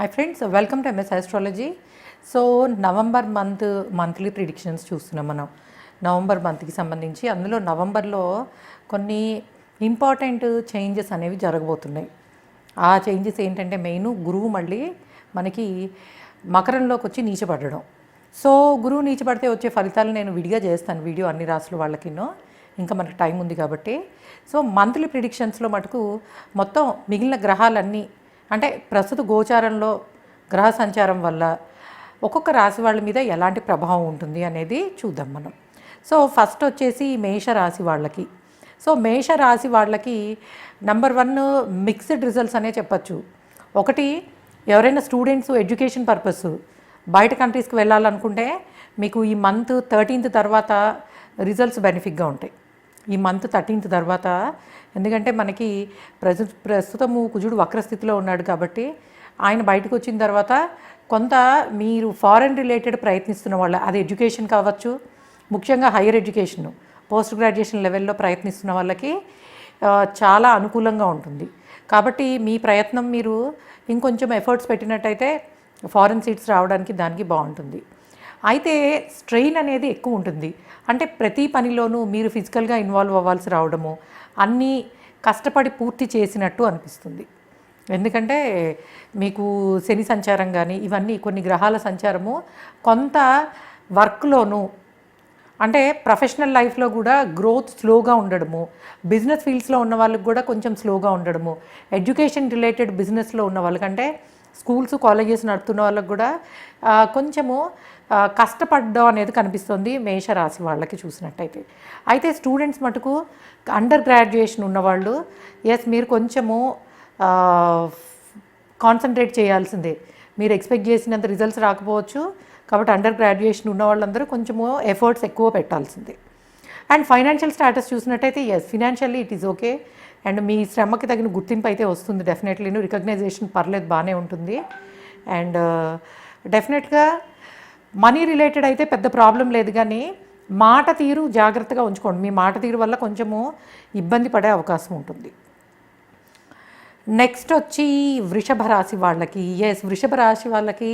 Hi friends, welcome to MS astrology. So November monthly predictions చూస్తున్నాం మనం. November మంత్కి సంబంధించి అందులో నవంబర్లో కొన్ని ఇంపార్టెంట్ చేంజెస్ అనేవి జరగబోతున్నాయి. ఆ చేంజెస్ ఏంటంటే మెయిన్ గురువు మళ్ళీ మనకి మకరంలోకి వచ్చి నీచపడడం. సో గురువు నీచపడితే వచ్చే ఫలితాలు నేను విడిగా చేస్తాను వీడియో అన్ని రాసుల వాళ్ళకినో, ఇంకా మనకి టైం ఉంది కాబట్టి. సో మంత్లీ ప్రిడిక్షన్స్లో మటుకు మొత్తం మిగిలిన గ్రహాలన్నీ అంటే ప్రస్తుత గోచారంలో గ్రహ సంచారం వల్ల ఒక్కొక్క రాశి వాళ్ళ మీద ఎలాంటి ప్రభావం ఉంటుంది అనేది చూద్దాం మనం. సో ఫస్ట్ వచ్చేసి మేషరాశి వాళ్ళకి. సో మేషరాశి వాళ్ళకి నెంబర్ 1 మిక్స్డ్ రిజల్ట్స్ అనే చెప్పచ్చు. ఒకటి, ఎవరైనా స్టూడెంట్స్ ఎడ్యుకేషన్ పర్పస్ బయట కంట్రీస్కి వెళ్ళాలనుకుంటే మీకు ఈ మంత్ 13th తర్వాత రిజల్ట్స్ బెనిఫిట్గా ఉంటాయి. ఈ మంత్ 13th తర్వాత, ఎందుకంటే మనకి ప్రస్తుతము కుజుడు వక్రస్థితిలో ఉన్నాడు కాబట్టి ఆయన బయటకు వచ్చిన తర్వాత కొంత మీరు ఫారెన్ రిలేటెడ్ ప్రయత్నిస్తున్న వాళ్ళ, అది ఎడ్యుకేషన్ కావచ్చు, ముఖ్యంగా హైయర్ ఎడ్యుకేషన్ పోస్ట్ గ్రాడ్యుయేషన్ లెవెల్లో ప్రయత్నిస్తున్న వాళ్ళకి చాలా అనుకూలంగా ఉంటుంది. కాబట్టి మీ ప్రయత్నం మీరు ఇంకొంచెం ఎఫర్ట్స్ పెట్టినట్టయితే ఫారెన్ సీట్స్ రావడానికి దానికి బాగుంటుంది. అయితే స్ట్రెయిన్ అనేది ఎక్కువ ఉంటుంది. అంటే ప్రతి పనిలోనూ మీరు ఫిజికల్గా ఇన్వాల్వ్ అవ్వాల్సి రావడము, అన్నీ కష్టపడి పూర్తి చేసినట్టు అనిపిస్తుంది. ఎందుకంటే మీకు శని సంచారం కానీ ఇవన్నీ కొన్ని గ్రహాల సంచారము కొంత వర్క్లోనూ, అంటే ప్రొఫెషనల్ లైఫ్లో కూడా గ్రోత్ స్లోగా ఉండడము, బిజినెస్ ఫీల్డ్స్లో ఉన్న వాళ్ళకి కూడా కొంచెం స్లోగా ఉండడము, ఎడ్యుకేషన్ రిలేటెడ్ బిజినెస్లో ఉన్న వాళ్ళకంటే స్కూల్స్ కాలేజెస్ నడుపుతున్న వాళ్ళకి కూడా కొంచెము కష్టపడడం అనేది కనిపిస్తుంది మేషరాశి వాళ్ళకి చూసినట్టయితే. అయితే స్టూడెంట్స్ మటుకు అండర్ గ్రాడ్యుయేషన్ ఉన్నవాళ్ళు మీరు కొంచెము కాన్సన్ట్రేట్ చేయాల్సిందే. మీరు ఎక్స్పెక్ట్ చేసినంత రిజల్ట్స్ రాకపోవచ్చు కాబట్టి అండర్ గ్రాడ్యుయేషన్ ఉన్న వాళ్ళందరూ కొంచెము ఎఫర్ట్స్ ఎక్కువ పెట్టాల్సిందే. అండ్ ఫైనాన్షియల్ స్టాటస్ చూసినట్టయితే financially it is okay. And మీ శ్రమకి తగిన గుర్తింపు అయితే వస్తుంది డెఫినెట్లీ. రికగ్నైజేషన్ పర్లేదు, బాగానే ఉంటుంది. అండ్ డెఫినెట్గా మనీ రిలేటెడ్ అయితే పెద్ద ప్రాబ్లం లేదు, కానీ మాట తీరు జాగ్రత్తగా ఉంచుకోండి. మీ మాట తీరు వల్ల కొంచెము ఇబ్బంది పడే అవకాశం ఉంటుంది. నెక్స్ట్ వచ్చి వృషభ రాశి వాళ్ళకి. వృషభ రాశి వాళ్ళకి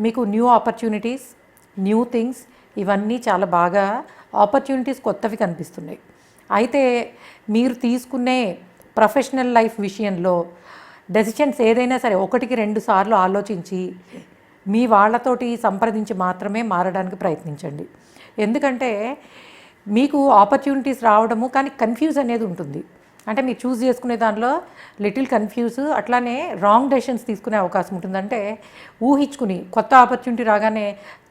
మీకు న్యూ ఆపర్చునిటీస్, న్యూ థింగ్స్, ఇవన్నీ చాలా బాగా ఆపర్చునిటీస్ కొత్తవి కనిపిస్తున్నాయి. అయితే మీరు తీసుకునే ప్రొఫెషనల్ లైఫ్ విషయంలో డెసిషన్స్ ఏదైనా సరే 1-2 సార్లు ఆలోచించి మీ వాళ్ళతోటి సంప్రదించి మాత్రమే మారడానికి ప్రయత్నించండి. ఎందుకంటే మీకు ఆపర్చునిటీస్ రావడము కానీ కన్ఫ్యూజ్ అనేది ఉంటుంది. అంటే మీరు చూస్ చేసుకునే దానిలో లిటిల్ కన్ఫ్యూజ్, అట్లానే రాంగ్ డెసిషన్స్ తీసుకునే అవకాశం ఉంటుంది. అంటే ఊహించుకుని కొత్త ఆపర్చునిటీ రాగానే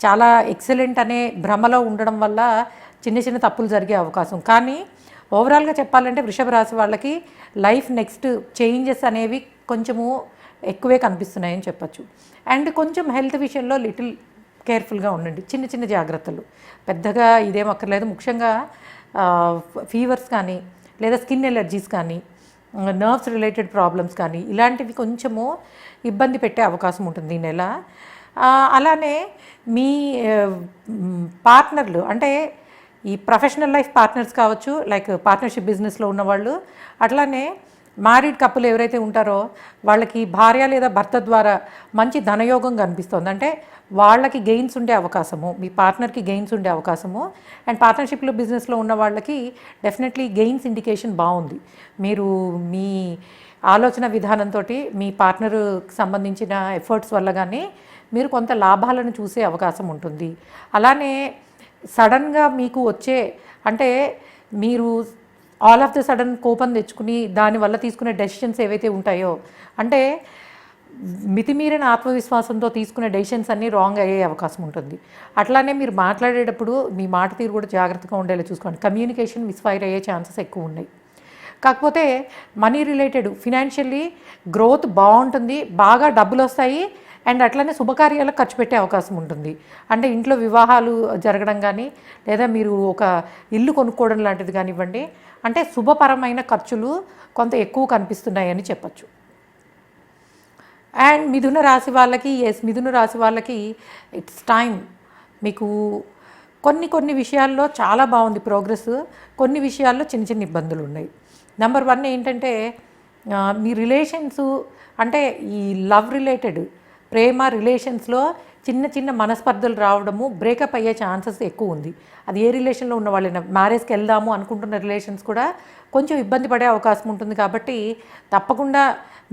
చాలా ఎక్సలెంట్ అనే భ్రమలో ఉండడం వల్ల చిన్న చిన్న తప్పులు జరిగే అవకాశం. కానీ ఓవరాల్గా చెప్పాలంటే వృషభ రాశి వాళ్ళకి లైఫ్ నెక్స్ట్ చేంజెస్ అనేవి కొంచెము ఎక్కువే కనిపిస్తున్నాయని చెప్పచ్చు. అండ్ కొంచెం హెల్త్ విషయంలో లిటిల్ కేర్ఫుల్గా ఉండండి. చిన్న చిన్న జాగ్రత్తలు, పెద్దగా ఇదేం అక్కర్లేదు. ముఖ్యంగా ఫీవర్స్ కానీ లేదా స్కిన్ ఎలర్జీస్ కానీ నర్వ్స్ రిలేటెడ్ ప్రాబ్లమ్స్ కానీ ఇలాంటివి కొంచెము ఇబ్బంది పెట్టే అవకాశం ఉంటుంది ఈ నెల. అలానే మీ పార్ట్నర్లు, అంటే ఈ ప్రొఫెషనల్ లైఫ్ పార్ట్నర్స్ కావచ్చు, లైక్ పార్ట్నర్షిప్ బిజినెస్లో ఉన్నవాళ్ళు, అట్లానే మ్యారీడ్ కపుల్ ఎవరైతే ఉంటారో వాళ్ళకి భార్య లేదా భర్త ద్వారా మంచి ధనయోగం కనిపిస్తుంది. అంటే వాళ్ళకి గెయిన్స్ ఉండే అవకాశము, మీ పార్ట్నర్కి గెయిన్స్ ఉండే అవకాశము. అండ్ పార్ట్నర్షిప్లో బిజినెస్లో ఉన్న వాళ్ళకి డెఫినెట్లీ గెయిన్స్ ఇండికేషన్ బాగుంది. మీరు మీ ఆలోచన విధానంతో మీ పార్ట్నర్కి సంబంధించిన ఎఫర్ట్స్ వల్ల కానీ మీరు కొంత లాభాలను చూసే అవకాశం ఉంటుంది. అలానే సడన్గా మీకు వచ్చే, అంటే మీరు ఆల్ ఆఫ్ ద సడన్ కోపం తెచ్చుకుని దానివల్ల తీసుకునే డెసిషన్స్ ఏవైతే ఉంటాయో, అంటే మితిమీరిన ఆత్మవిశ్వాసంతో తీసుకునే డెసిషన్స్ అన్నీ రాంగ్ అయ్యే అవకాశం ఉంటుంది. అట్లానే మీరు మాట్లాడేటప్పుడు మీ మాట తీరు కూడా జాగ్రత్తగా ఉండేలా చూసుకోండి. కమ్యూనికేషన్ మిస్ఫైర్ అయ్యే ఛాన్సెస్ ఎక్కువ ఉన్నాయి. కాకపోతే మనీ రిలేటెడ్ ఫినాన్షియల్లీ గ్రోత్ బాగుంటుంది, బాగా డబ్బులు వస్తాయి. అండ్ అట్లనే శుభకార్యాలకు ఖర్చు పెట్టే అవకాశం ఉంటుంది. అంటే ఇంట్లో వివాహాలు జరగడం కానీ లేదా మీరు ఒక ఇల్లు కొనుక్కోవడం లాంటిది కానివ్వండి, అంటే శుభపరమైన ఖర్చులు కొంత ఎక్కువ కనిపిస్తున్నాయని చెప్పచ్చు. అండ్ మిథున రాశి వాళ్ళకి ఇట్స్ టైం. మీకు కొన్ని విషయాల్లో చాలా బాగుంది ప్రోగ్రెస్, కొన్ని విషయాల్లో చిన్న చిన్న ఇబ్బందులు ఉన్నాయి. నెంబర్ 1 ఏంటంటే మీ రిలేషన్స్, అంటే ఈ లవ్ రిలేటెడ్ ప్రేమ రిలేషన్స్లో చిన్న చిన్న మనస్పర్ధలు రావడము, బ్రేకప్ అయ్యే ఛాన్సెస్ ఎక్కువ ఉంది. అది ఏ రిలేషన్లో ఉన్న వాళ్ళైనా, మ్యారేజ్కి వెళ్దాము అనుకుంటున్న రిలేషన్స్ కూడా కొంచెం ఇబ్బంది పడే అవకాశం ఉంటుంది. కాబట్టి తప్పకుండా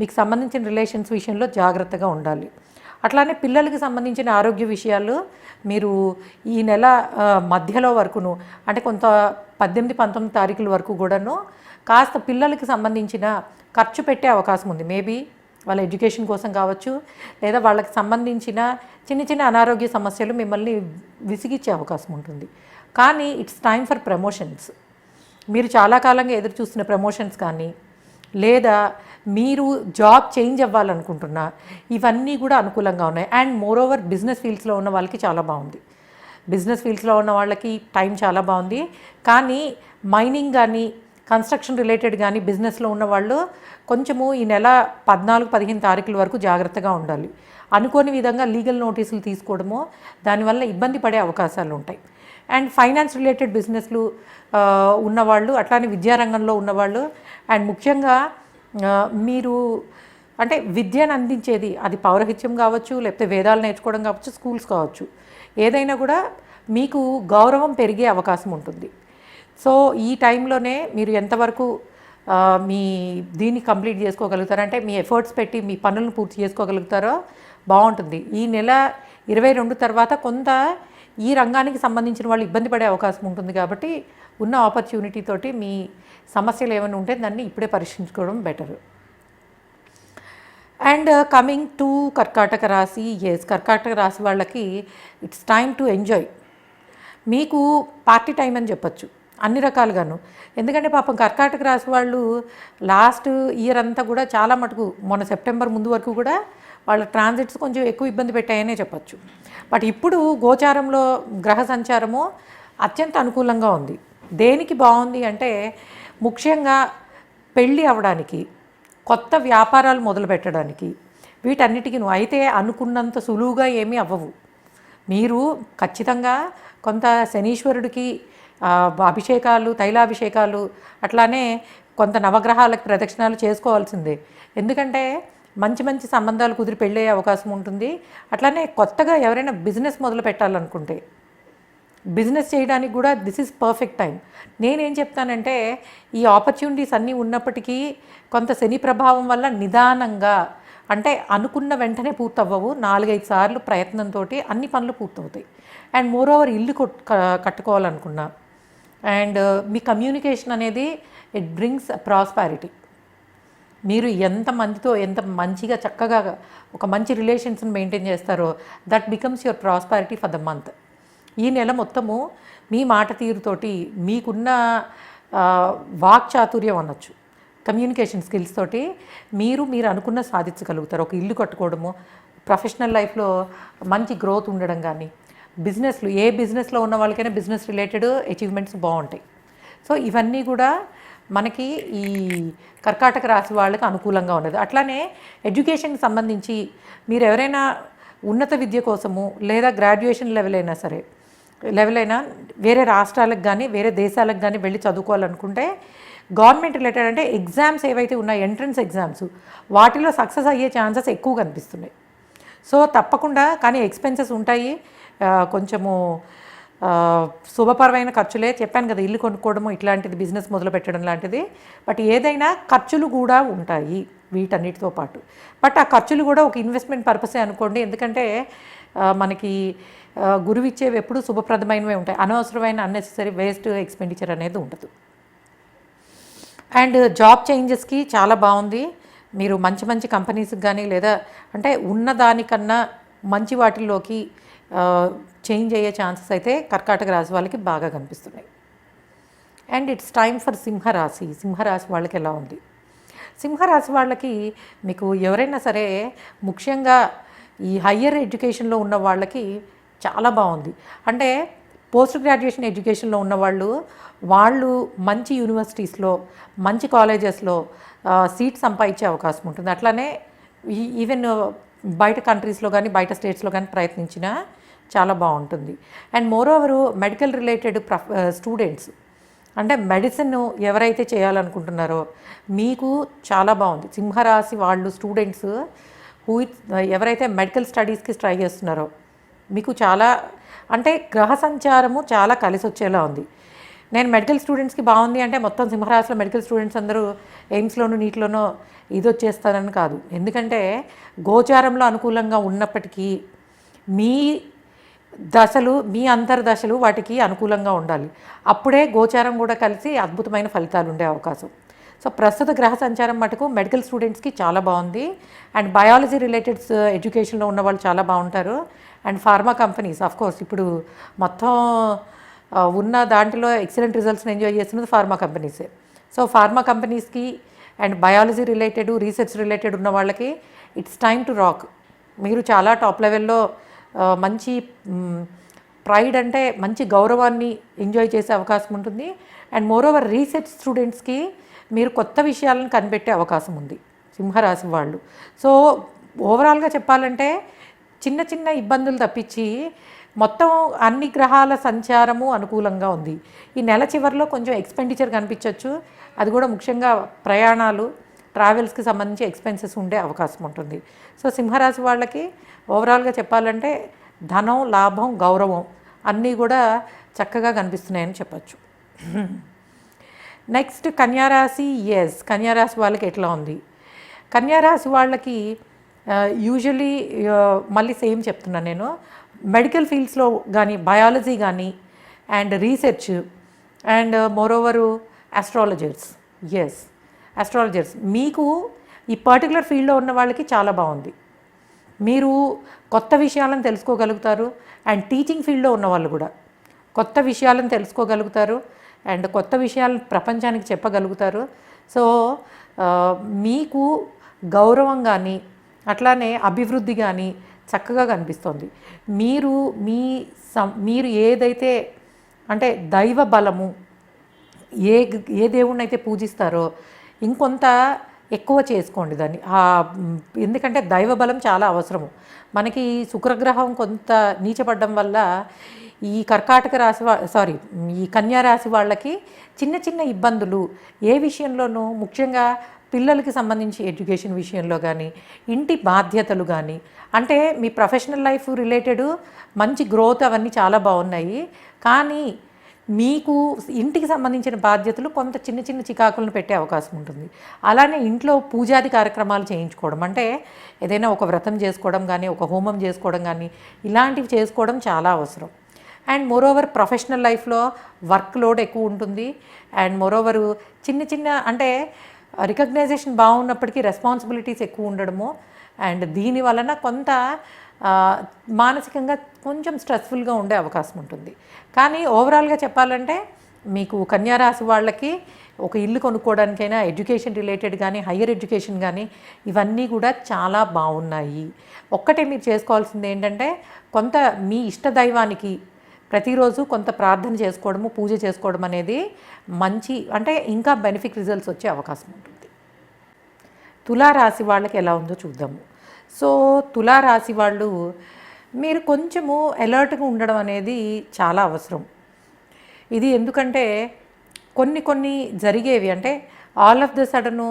మీకు సంబంధించిన రిలేషన్స్ విషయంలో జాగ్రత్తగా ఉండాలి. అట్లానే పిల్లలకి సంబంధించిన ఆరోగ్య విషయాలు మీరు ఈ నెల మధ్యలో వరకును, అంటే కొంత 18-19 తారీఖుల వరకు కూడాను కాస్త పిల్లలకి సంబంధించిన ఖర్చు పెట్టే అవకాశం ఉంది. మేబీ వాళ్ళ ఎడ్యుకేషన్ కోసం కావచ్చు, లేదా వాళ్ళకి సంబంధించిన చిన్న చిన్న అనారోగ్య సమస్యలు మిమ్మల్ని విసిగిచ్చే అవకాశం ఉంటుంది. కానీ ఇట్స్ టైమ్ ఫర్ ప్రమోషన్స్. మీరు చాలా కాలంగా ఎదురు చూస్తున్న ప్రమోషన్స్ కానీ, లేదా మీరు జాబ్ చేంజ్ అవ్వాలనుకుంటున్నా, ఇవన్నీ కూడా అనుకూలంగా ఉన్నాయి. అండ్ మోర్ ఓవర్ బిజినెస్ ఫీల్డ్స్లో ఉన్న వాళ్ళకి చాలా బాగుంది. బిజినెస్ ఫీల్డ్స్లో ఉన్న వాళ్ళకి టైం చాలా బాగుంది. కానీ మైనింగ్ కానీ, కన్స్ట్రక్షన్ రిలేటెడ్ కానీ బిజినెస్లో ఉన్న వాళ్ళు కొంచెము ఈ నెల 14-15 తారీఖుల వరకు జాగ్రత్తగా ఉండాలి. అనుకోని విధంగా లీగల్ నోటీసులు తీసుకోవడమో, దానివల్ల ఇబ్బంది పడే అవకాశాలు ఉంటాయి. అండ్ ఫైనాన్స్ రిలేటెడ్ బిజినెస్లు ఉన్నవాళ్ళు, అట్లానే విద్యారంగంలో ఉన్నవాళ్ళు, అండ్ ముఖ్యంగా మీరు అంటే విద్యను అందించేది, అది పౌరహిత్యం కావచ్చు, లేకపోతే వేదాలు నేర్చుకోవడం కావచ్చు, స్కూల్స్ కావచ్చు, ఏదైనా కూడా మీకు గౌరవం పెరిగే అవకాశం ఉంటుంది. సో ఈ టైంలోనే మీరు ఎంతవరకు మీ దీన్ని కంప్లీట్ చేసుకోగలుగుతారో, అంటే మీ ఎఫర్ట్స్ పెట్టి మీ పనులను పూర్తి చేసుకోగలుగుతారో బాగుంటుంది. ఈ నెల 22 తర్వాత కొంత ఈ రంగానికి సంబంధించిన వాళ్ళు ఇబ్బంది పడే అవకాశం ఉంటుంది. కాబట్టి ఉన్న ఆపర్చునిటీ తోటి మీ సమస్యలు ఏమైనా ఉంటే దాన్ని ఇప్పుడే పరిష్కరించుకోవడం బెటర్. అండ్ కమింగ్ టు కర్కాటక రాశి, కర్కాటక రాశి వాళ్ళకి ఇట్స్ టైమ్ టు ఎంజాయ్. మీకు పార్టీ టైం అని చెప్పచ్చు అన్ని రకాలుగాను. ఎందుకంటే పాపం కర్కాటక రాశి వాళ్ళు లాస్ట్ ఇయర్ అంతా కూడా చాలా మటుకు, మొన్న సెప్టెంబర్ ముందు వరకు కూడా వాళ్ళ ట్రాన్సిట్స్ కొంచెం ఎక్కువ ఇబ్బంది పెట్టాయనే చెప్పచ్చు. బట్ ఇప్పుడు గోచారంలో గ్రహ సంచారము అత్యంత అనుకూలంగా ఉంది. దేనికి బాగుంది అంటే ముఖ్యంగా పెళ్ళి అవ్వడానికి, కొత్త వ్యాపారాలు మొదలు పెట్టడానికి, వీటన్నిటికీ అయితే అనుకున్నంత సులువుగా ఏమీ అవ్వవు. మీరు ఖచ్చితంగా కొంత శనీశ్వరుడికి అభిషేకాలు, తైలాభిషేకాలు, అట్లానే కొంత నవగ్రహాలకు ప్రదక్షిణాలు చేసుకోవాల్సిందే. ఎందుకంటే మంచి మంచి సంబంధాలు కుదిరి పెళ్ళయ్యే అవకాశం ఉంటుంది. అట్లానే కొత్తగా ఎవరైనా బిజినెస్ మొదలు పెట్టాలనుకుంటే, బిజినెస్ చేయడానికి కూడా దిస్ ఈజ్ పర్ఫెక్ట్ టైం. నేనేం చెప్తానంటే ఈ ఆపర్చునిటీస్ అన్నీ ఉన్నప్పటికీ కొంత శని ప్రభావం వల్ల నిదానంగా, అంటే అనుకున్న వెంటనే పూర్తవ్వవు, 4-5 సార్లు ప్రయత్నంతో అన్ని పనులు పూర్తవుతాయి. అండ్ మోర్ ఓవర్ ఇల్లు కట్టుకోవాలనుకున్నా, అండ్ మీ కమ్యూనికేషన్ అనేది ఇట్ బ్రింగ్స్ ప్రాస్పారిటీ. మీరు ఎంత మందితో ఎంత మంచిగా చక్కగా ఒక మంచి రిలేషన్స్ని మెయింటైన్ చేస్తారో that becomes your prosperity for the month. ఈ నెల మొత్తము మీ మాట తీరుతోటి, మీకున్న వాక్చాతుర్యం అనొచ్చు, కమ్యూనికేషన్ స్కిల్స్ తోటి మీరు అనుకున్న సాధించగలుగుతారు. ఒక ఇల్లు కట్టుకోవడము, ప్రొఫెషనల్ లైఫ్లో మంచి గ్రోత్ ఉండడం కానీ, బిజినెస్లు ఏ బిజినెస్లో ఉన్న వాళ్ళకైనా బిజినెస్ రిలేటెడ్ అచీవ్మెంట్స్ బాగుంటాయి. సో ఇవన్నీ కూడా మనకి ఈ కర్కాటక రాశి వాళ్ళకి అనుకూలంగా ఉన్నది. అట్లానే ఎడ్యుకేషన్కి సంబంధించి మీరు ఎవరైనా ఉన్నత విద్య కోసము, లేదా గ్రాడ్యుయేషన్ లెవెల్ అయినా వేరే రాష్ట్రాలకు కానీ వేరే దేశాలకు కానీ వెళ్ళి చదువుకోవాలనుకుంటే, గవర్నమెంట్ రిలేటెడ్ అంటే ఎగ్జామ్స్ ఏవైతే ఉన్నాయో, ఎంట్రన్స్ ఎగ్జామ్స్, వాటిలో సక్సెస్ అయ్యే ఛాన్సెస్ ఎక్కువ కనిపిస్తున్నాయి. సో తప్పకుండా, కానీ ఎక్స్పెన్సెస్ ఉంటాయి, కొంచెము శుభపరమైన ఖర్చులే చెప్పాను కదా, ఇల్లు కొనుక్కోవడము ఇట్లాంటిది, బిజినెస్ మొదలు పెట్టడం లాంటిది. బట్ ఏదైనా ఖర్చులు కూడా ఉంటాయి వీటన్నిటితో పాటు. బట్ ఆ ఖర్చులు కూడా ఒక ఇన్వెస్ట్మెంట్ పర్పసే అనుకోండి. ఎందుకంటే మనకి గురువు ఇచ్చేవి ఎప్పుడు శుభప్రదమైనవే ఉంటాయి. అనవసరమైన అన్నెసెసరీ వేస్ట్ ఎక్స్పెండిచర్ అనేది ఉండదు. అండ్ జాబ్ చేంజెస్కి చాలా బాగుంది. మీరు మంచి మంచి కంపెనీస్కి కానీ, లేదా అంటే ఉన్నదానికన్నా మంచి వాటిల్లోకి చేంజ్ అయ్యే ఛాన్సెస్ అయితే కర్కాటక రాశి వాళ్ళకి బాగా కనిపిస్తున్నాయి. అండ్ ఇట్స్ టైమ్ ఫర్ సింహరాశి. సింహరాశి వాళ్ళకి ఎలా ఉంది? సింహరాశి వాళ్ళకి మీకు ఎవరైనా సరే, ముఖ్యంగా ఈ హయ్యర్ ఎడ్యుకేషన్లో ఉన్న వాళ్ళకి చాలా బాగుంది. అంటే పోస్ట్ గ్రాడ్యుయేషన్ ఎడ్యుకేషన్లో ఉన్నవాళ్ళు, వాళ్ళు మంచి యూనివర్సిటీస్లో, మంచి కాలేజెస్లో సీట్ సంపాదించే అవకాశం ఉంటుంది. అట్లానే ఈవెన్ బయట కంట్రీస్లో కానీ బయట స్టేట్స్లో కానీ ప్రయత్నించినా చాలా బాగుంటుంది. And more over medical related students, అంటే మెడిసిన్ ఎవరైతే చేయాలనుకుంటున్నారో మీకు చాలా బాగుంది. సింహరాశి వాళ్ళు స్టూడెంట్స్ హూ ఎవరైతే మెడికల్ స్టడీస్కి ట్రై చేస్తున్నారో మీకు చాలా అంటే గ్రహ సంచారము చాలా కలిసి వచ్చేలా ఉంది. నేను మెడికల్ స్టూడెంట్స్కి బాగుంది అంటే మొత్తం సింహరాశిలో మెడికల్ స్టూడెంట్స్ అందరూ ఎయిమ్స్లోనూ నీటిలోనో ఇది వచ్చేస్తారని కాదు. ఎందుకంటే గోచారంలో అనుకూలంగా ఉన్నప్పటికీ మీ దశలు మీ అంతర్దశలు వాటికి అనుకూలంగా ఉండాలి. అప్పుడే గోచారం కూడా కలిసి అద్భుతమైన ఫలితాలు ఉండే అవకాశం. సో ప్రస్తుత గ్రహ సంచారం మటుకు మెడికల్ స్టూడెంట్స్కి చాలా బాగుంది. అండ్ బయాలజీ రిలేటెడ్ ఎడ్యుకేషన్లో ఉన్న వాళ్ళు చాలా బాగుంటారు. అండ్ ఫార్మా కంపెనీస్ కోర్స్ ఇప్పుడు మొత్తం ఉన్న దాంట్లో ఎక్సలెంట్ రిజల్ట్స్ని ఎంజాయ్ చేస్తున్నది ఫార్మా కంపెనీసే. సో ఫార్మా కంపెనీస్కి and biology related research related ఉన్న వాళ్ళకి ఇట్స్ టైమ్ టు రాక్. మీరు చాలా టాప్ లెవెల్లో మంచి ప్రైడ్ అంటే మంచి గౌరవాన్ని ఎంజాయ్ చేసే అవకాశం ఉంటుంది. అండ్ మోరోవర్ రీసెర్చ్ స్టూడెంట్స్కి మీరు కొత్త విషయాలను కనిపెట్టే అవకాశం ఉంది సింహరాశి వాళ్ళు. సో ఓవరాల్గా చెప్పాలంటే చిన్న చిన్న ఇబ్బందులు తప్పించి మొత్తం అన్ని గ్రహాల సంచారము అనుకూలంగా ఉంది. ఈ నెల చివరిలో కొంచెం ఎక్స్పెండిచర్ కనిపించవచ్చు. అది కూడా ముఖ్యంగా ప్రయాణాలు ట్రావెల్స్కి సంబంధించి ఎక్స్పెన్సెస్ ఉండే అవకాశం ఉంటుంది. సో సింహరాశి వాళ్ళకి ఓవరాల్గా చెప్పాలంటే ధనం, లాభం, గౌరవం అన్నీ కూడా చక్కగా కనిపిస్తున్నాయని చెప్పచ్చు. నెక్స్ట్ కన్యారాశి. కన్యారాశి వాళ్ళకి ఎట్లా ఉంది? కన్యారాశి వాళ్ళకి యూజువలీ మళ్ళీ సేమ్ చెప్తున్నాను నేను, మెడికల్ ఫీల్డ్స్లో కానీ బయాలజీ కానీ and research and moreover astrologers astrologers మీకు ఈ పర్టికులర్ ఫీల్డ్లో ఉన్న వాళ్ళకి చాలా బాగుంది. మీరు కొత్త విషయాలను తెలుసుకోగలుగుతారు. అండ్ టీచింగ్ ఫీల్డ్లో ఉన్న వాళ్ళు కూడా కొత్త విషయాలను తెలుసుకోగలుగుతారు అండ్ కొత్త విషయాలను ప్రపంచానికి చెప్పగలుగుతారు. సో మీకు గౌరవం కానీ అట్లానే అభివృద్ధి కానీ చక్కగా కనిపిస్తుంది. మీరు ఏదైతే అంటే దైవ బలము ఏ దేవుణ్ణి అయితే పూజిస్తారో ఇంకొంత ఎక్కువ చేసుకోండి దాన్ని. ఎందుకంటే దైవ బలం చాలా అవసరము మనకి. శుక్రగ్రహం కొంత నీచపడడం వల్ల ఈ కర్కాటక రాశి ఈ కన్యా రాశి వాళ్ళకి చిన్న చిన్న ఇబ్బందులు ఏ విషయంలోనూ, ముఖ్యంగా పిల్లలకి సంబంధించి ఎడ్యుకేషన్ విషయంలో కానీ, ఇంటి బాధ్యతలు కానీ, అంటే మీ ప్రొఫెషనల్ లైఫ్ రిలేటెడ్ మంచి గ్రోత్ అవన్నీ చాలా బాగున్నాయి. కానీ మీకు ఇంటికి సంబంధించిన బాధ్యతలు కొంత చిన్న చిన్న చికాకులను పెట్టే అవకాశం ఉంటుంది. అలానే ఇంట్లో పూజాది కార్యక్రమాలు చేయించుకోవడం, అంటే ఏదైనా ఒక వ్రతం చేసుకోవడం కానీ, ఒక హోమం చేసుకోవడం కానీ, ఇలాంటివి చేసుకోవడం చాలా అవసరం. అండ్ మోరోవర్ ప్రొఫెషనల్ లైఫ్లో వర్క్ లోడ్ ఎక్కువ ఉంటుంది. అండ్ మోరోవరు చిన్న చిన్న అంటే రికగ్నైజేషన్ బాగున్నప్పటికీ రెస్పాన్సిబిలిటీస్ ఎక్కువ ఉండడము అండ్ దీని వలన కొంత మానసికంగా కొంచెం స్ట్రెస్ఫుల్గా ఉండే అవకాశం ఉంటుంది. కానీ ఓవరాల్గా చెప్పాలంటే మీకు కన్యారాశి వాళ్ళకి ఒక ఇల్లు కొనుక్కోవడానికైనా, ఎడ్యుకేషన్ రిలేటెడ్ కానీ, హయ్యర్ ఎడ్యుకేషన్ కానీ ఇవన్నీ కూడా చాలా బాగున్నాయి. ఒక్కటే మీరు చేసుకోవాల్సింది ఏంటంటే కొంత మీ ఇష్ట దైవానికి ప్రతిరోజు కొంత ప్రార్థన చేసుకోవడము, పూజ చేసుకోవడం అనేది మంచి అంటే ఇంకా బెనిఫిట్ రిజల్ట్స్ వచ్చే అవకాశం ఉంటుంది. తులారాశి వాళ్ళకి ఎలా ఉందో చూద్దాము. సో తులారాశి వాళ్ళు మీరు కొంచెము అలర్ట్గా ఉండడం అనేది చాలా అవసరం. ఇది ఎందుకంటే కొన్ని జరిగేవి అంటే ఆల్ ఆఫ్ ద సడను